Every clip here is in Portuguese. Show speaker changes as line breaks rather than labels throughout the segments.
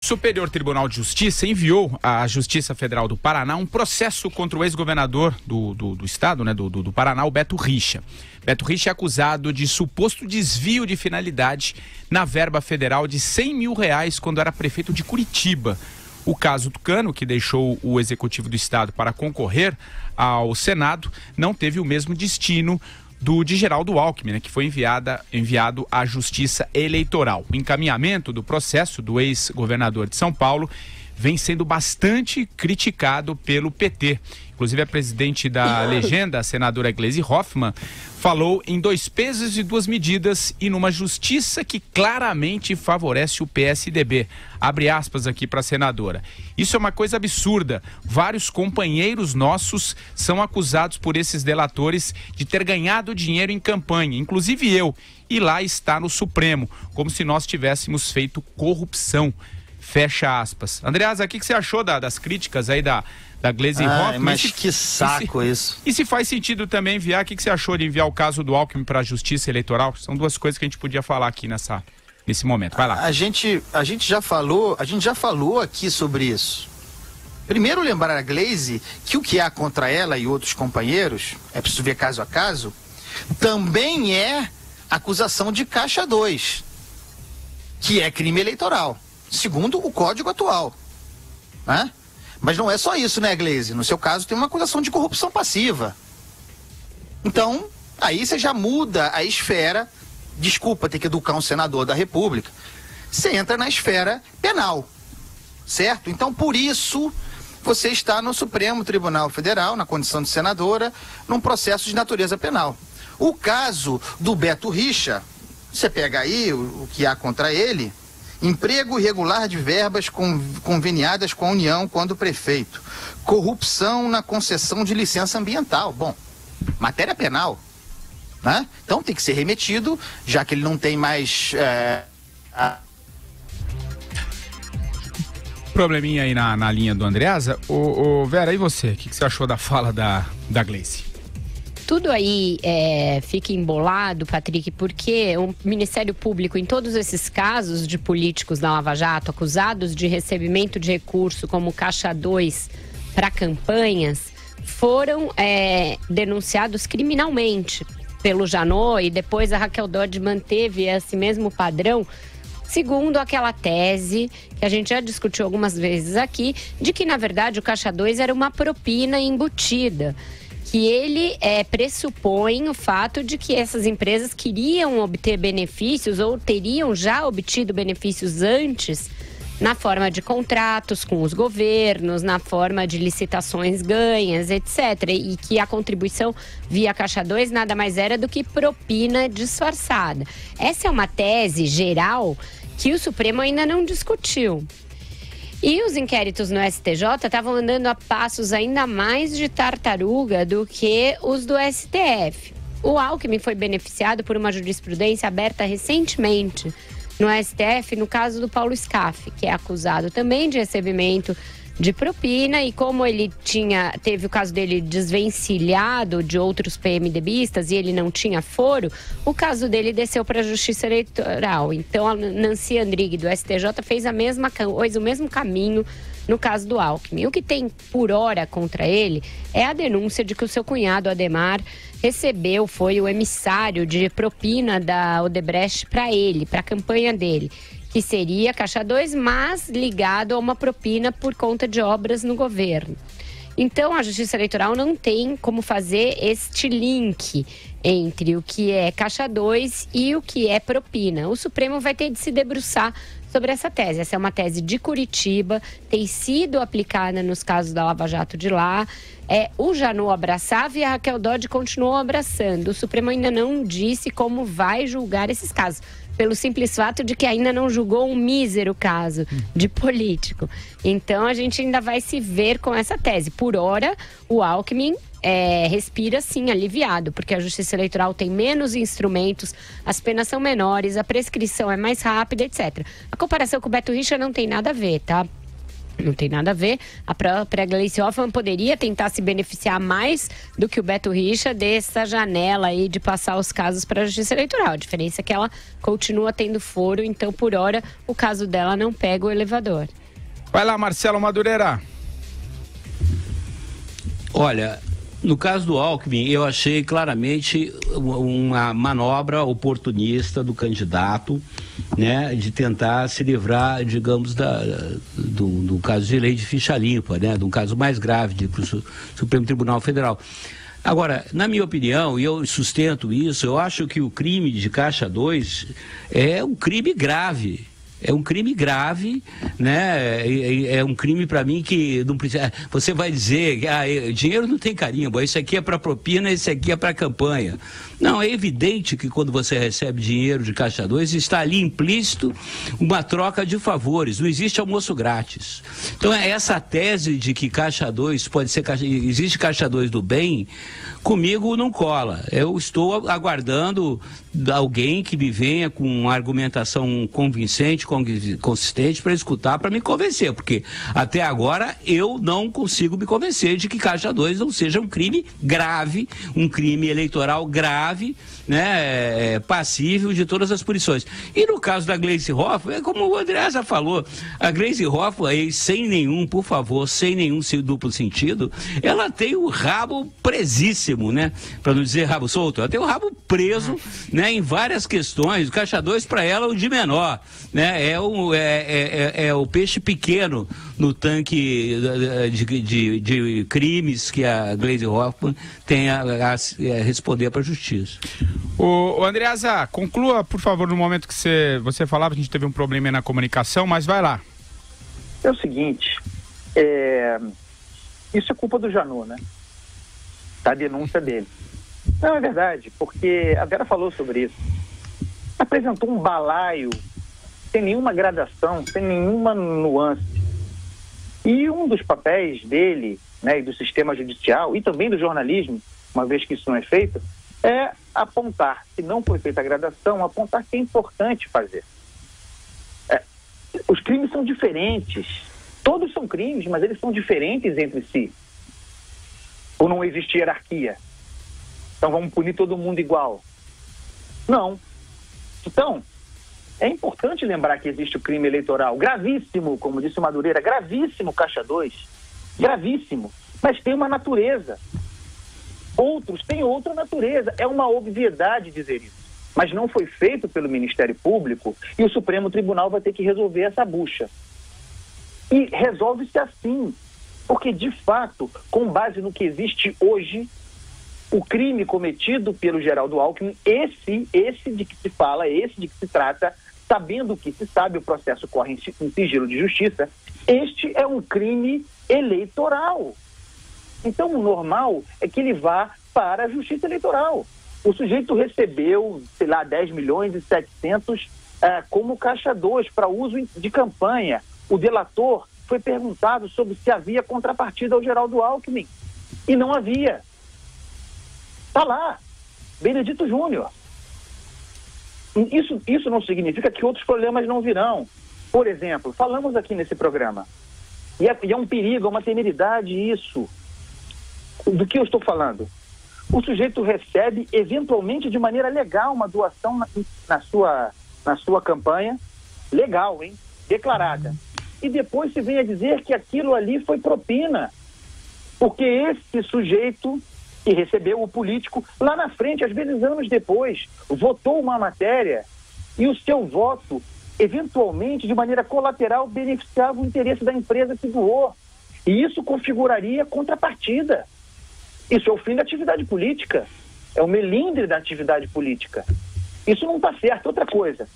Superior Tribunal de Justiça enviou à Justiça Federal do Paraná um processo contra o ex-governador do estado, né, do Paraná, o Beto Richa. Beto Richa é acusado de suposto desvio de finalidade na verba federal de R$100 mil quando era prefeito de Curitiba. O caso Tucano, que deixou o executivo do estado para concorrer ao Senado, não teve o mesmo destino de Geraldo Alckmin, né, que foi enviado à Justiça Eleitoral. O encaminhamento do processo do ex-governador de São Paulo vem sendo bastante criticado pelo PT. Inclusive, a presidente da legenda, a senadora Gleisi Hoffmann, falou em 2 pesos e 2 medidas e numa justiça que claramente favorece o PSDB. Abre aspas aqui para a senadora. Isso é uma coisa absurda. Vários companheiros nossos são acusados por esses delatores de ter ganhado dinheiro em campanha, inclusive eu. E lá está no Supremo, como se nós tivéssemos feito corrupção. Fecha aspas. Andreasa, o que você achou das críticas aí da Gleisi Hoffmann?
Mas que saco isso.
E se faz sentido também enviar, o que você achou de enviar o caso do Alckmin para a Justiça Eleitoral? São 2 coisas que a gente podia falar aqui nesse momento. Vai lá.
A gente já falou aqui sobre isso. Primeiro, lembrar a Gleisi que o que há contra ela e outros companheiros, é preciso ver caso a caso, também é acusação de Caixa 2, que é crime eleitoral, segundo o Código atual, né? Mas não é só isso, né, Gleisi? No seu caso tem uma acusação de corrupção passiva. Então, aí você já muda a esfera, desculpa ter que educar um senador da República, você entra na esfera penal, certo? Então, por isso, você está no Supremo Tribunal Federal, na condição de senadora, num processo de natureza penal. O caso do Beto Richa, você pega aí o que há contra ele: emprego irregular de verbas conveniadas com a União quando prefeito, corrupção na concessão de licença ambiental. Bom, matéria penal, né? Então tem que ser remetido, já que ele não tem mais...
Probleminha aí na linha do Andreasa. Vera, e você? O que você achou da fala da Gleisi?
Tudo aí fica embolado, Patrick, porque o Ministério Público, em todos esses casos de políticos da Lava Jato acusados de recebimento de recurso como Caixa 2 para campanhas, foram denunciados criminalmente pelo Janot, e depois a Raquel Dodge manteve esse mesmo padrão, segundo aquela tese que a gente já discutiu algumas vezes aqui, de que, na verdade, o Caixa 2 era uma propina embutida, que ele pressupõe o fato de que essas empresas queriam obter benefícios ou teriam já obtido benefícios antes na forma de contratos com os governos, na forma de licitações ganhas, etc. E que a contribuição via Caixa 2 nada mais era do que propina disfarçada. Essa é uma tese geral que o Supremo ainda não discutiu. E os inquéritos no STJ estavam andando a passos ainda mais de tartaruga do que os do STF. O Alckmin foi beneficiado por uma jurisprudência aberta recentemente no STF, no caso do Paulo Scaff, que é acusado também de recebimento de propina, e como ele teve o caso dele desvencilhado de outros PMDBistas e ele não tinha foro, o caso dele desceu para a Justiça Eleitoral. Então a Nancy Andrighi do STJ fez a mesma coisa, o mesmo caminho no caso do Alckmin. O que tem por hora contra ele é a denúncia de que o seu cunhado Ademar foi o emissário de propina da Odebrecht para ele, para a campanha dele, que seria Caixa 2, mas ligado a uma propina por conta de obras no governo. Então, a Justiça Eleitoral não tem como fazer este link entre o que é Caixa 2 e o que é propina. O Supremo vai ter de se debruçar sobre essa tese. Essa é uma tese de Curitiba, tem sido aplicada nos casos da Lava Jato de lá. O Janot abraçava e a Raquel Dodge continuou abraçando. O Supremo ainda não disse como vai julgar esses casos, pelo simples fato de que ainda não julgou um mísero caso de político. Então, a gente ainda vai se ver com essa tese. Por hora, o Alckmin respira, sim, aliviado, porque a Justiça Eleitoral tem menos instrumentos, as penas são menores, a prescrição é mais rápida, etc. A comparação com o Beto Richa não tem nada a ver, tá? Não tem nada a ver. A própria Gleice Hoffmann poderia tentar se beneficiar mais do que o Beto Richa dessa janela aí de passar os casos para a Justiça Eleitoral. A diferença é que ela continua tendo foro, então por hora o caso dela não pega o elevador.
Vai lá, Marcelo Madureira.
Olha, no caso do Alckmin, eu achei claramente uma manobra oportunista do candidato, né, de tentar se livrar, digamos, do caso de lei de ficha limpa, né, de um caso mais grave para o Supremo Tribunal Federal. Agora, na minha opinião, e eu sustento isso, eu acho que o crime de Caixa 2 é um crime grave. É um crime grave, né? É um crime para mim que não precisa. Você vai dizer, dinheiro não tem carimbo, isso aqui é para propina, esse aqui é para campanha. Não, é evidente que quando você recebe dinheiro de Caixa 2, está ali implícito uma troca de favores, não existe almoço grátis. Então, essa tese de que Caixa 2 pode ser, existe Caixa 2 do bem, comigo não cola. Eu estou aguardando alguém que me venha com uma argumentação convincente, consistente para escutar, para me convencer, porque até agora eu não consigo me convencer de que Caixa 2 não seja um crime grave, um crime eleitoral grave, né, passível de todas as punições. E no caso da Gleice Hoffmann, é como o André já falou, a Gleice Hoffmann, aí, sem nenhum duplo sentido, ela tem o rabo presíssimo, né, para não dizer rabo solto, ela tem o rabo preso, né, em várias questões. O Caixa 2 para ela é o de menor, né, é o peixe pequeno no tanque de crimes que a Gleice Hoffmann tem a responder para a justiça.
O Andreasa, conclua, por favor, no momento que você falava, a gente teve um problema aí na comunicação, mas vai lá.
É o seguinte, isso é culpa do Janot, né? Da denúncia dele. Não, é verdade, porque a Vera falou sobre isso. Apresentou um balaio sem nenhuma gradação, sem nenhuma nuance. E um dos papéis dele, né, e do sistema judicial, e também do jornalismo, uma vez que isso não é feito, é apontar, se não foi feita a gradação, apontar que é importante fazer. Os crimes são diferentes. Todos são crimes, mas eles são diferentes entre si. Ou não existe hierarquia? Então vamos punir todo mundo igual? Não. Então, é importante lembrar que existe o crime eleitoral gravíssimo, como disse o Madureira, gravíssimo, Caixa 2, gravíssimo, mas tem uma natureza. Outros têm outra natureza. É uma obviedade dizer isso. Mas não foi feito pelo Ministério Público e o Supremo Tribunal vai ter que resolver essa bucha. E resolve-se assim, porque de fato, com base no que existe hoje, o crime cometido pelo Geraldo Alckmin, esse de que se fala, esse de que se trata, sabendo que se sabe, o processo corre em sigilo de justiça, este é um crime eleitoral. Então, o normal é que ele vá para a justiça eleitoral. O sujeito recebeu, 10 milhões e 700 como Caixa 2 para uso de campanha. O delator foi perguntado sobre se havia contrapartida ao Geraldo Alckmin. E não havia. Está lá. Benedito Júnior. Isso não significa que outros problemas não virão. Por exemplo, falamos aqui nesse programa, e é um perigo, é uma temeridade isso. Do que eu estou falando? O sujeito recebe, eventualmente, de maneira legal, uma doação na sua campanha, legal, hein? Declarada. E depois se vem a dizer que aquilo ali foi propina. Porque esse sujeito que recebeu, o político, lá na frente, às vezes anos depois, votou uma matéria e o seu voto, eventualmente, de maneira colateral, beneficiava o interesse da empresa que doou. E isso configuraria contrapartida. Isso é o fim da atividade política. É o melindre da atividade política. Isso não está certo. Outra coisa,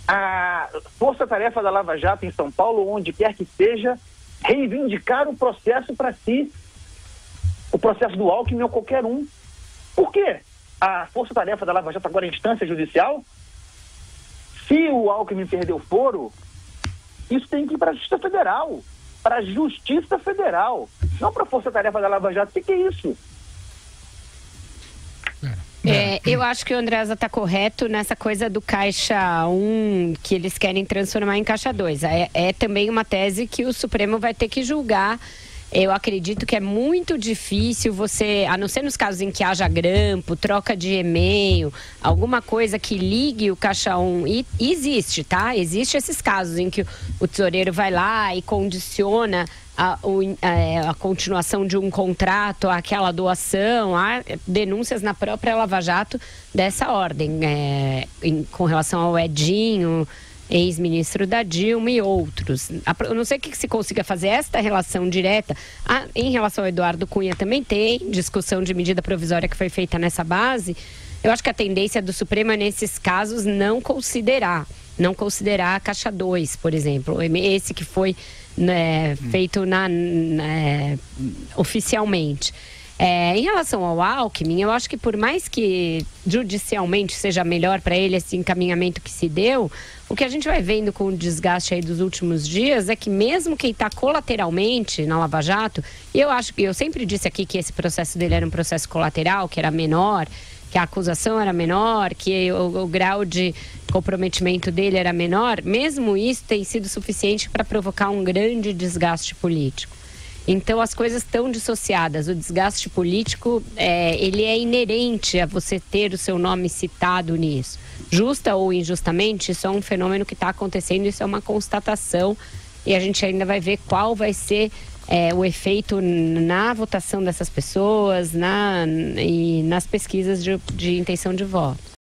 a força-tarefa da Lava Jato em São Paulo, onde quer que seja, reivindicar o processo para si. O processo do Alckmin ou qualquer um. Por quê? A força-tarefa da Lava Jato agora é instância judicial? Se o Alckmin perdeu o foro, isso tem que ir para a Justiça Federal. Para a Justiça Federal. Não para a força-tarefa da Lava Jato. O que é isso?
Eu acho que o Andreasa está correto nessa coisa do Caixa 1, que eles querem transformar em Caixa 2. É também uma tese que o Supremo vai ter que julgar. Eu acredito que é muito difícil você, a não ser nos casos em que haja grampo, troca de e-mail, alguma coisa que ligue o Caixa 1. E existe, tá? Existem esses casos em que o tesoureiro vai lá e condiciona a continuação de um contrato, aquela doação. Há denúncias na própria Lava Jato dessa ordem, com relação ao Edinho, ex-ministro da Dilma e outros. Eu não sei que se consiga fazer esta relação direta. Em relação ao Eduardo Cunha também tem discussão de medida provisória que foi feita nessa base. Eu acho que a tendência do Supremo é, nesses casos, não considerar a Caixa 2, por exemplo. Esse que foi feito oficialmente. Em relação ao Alckmin, eu acho que por mais que judicialmente seja melhor para ele esse encaminhamento que se deu, o que a gente vai vendo com o desgaste aí dos últimos dias é que mesmo quem está colateralmente na Lava Jato, eu sempre disse aqui que esse processo dele era um processo colateral, que era menor, que a acusação era menor, que o grau de comprometimento dele era menor, mesmo isso tem sido suficiente para provocar um grande desgaste político. Então, as coisas estão dissociadas. O desgaste político, ele é inerente a você ter o seu nome citado nisso. Justa ou injustamente, isso é um fenômeno que está acontecendo, isso é uma constatação. E a gente ainda vai ver qual vai ser o efeito na votação dessas pessoas e nas pesquisas de intenção de voto.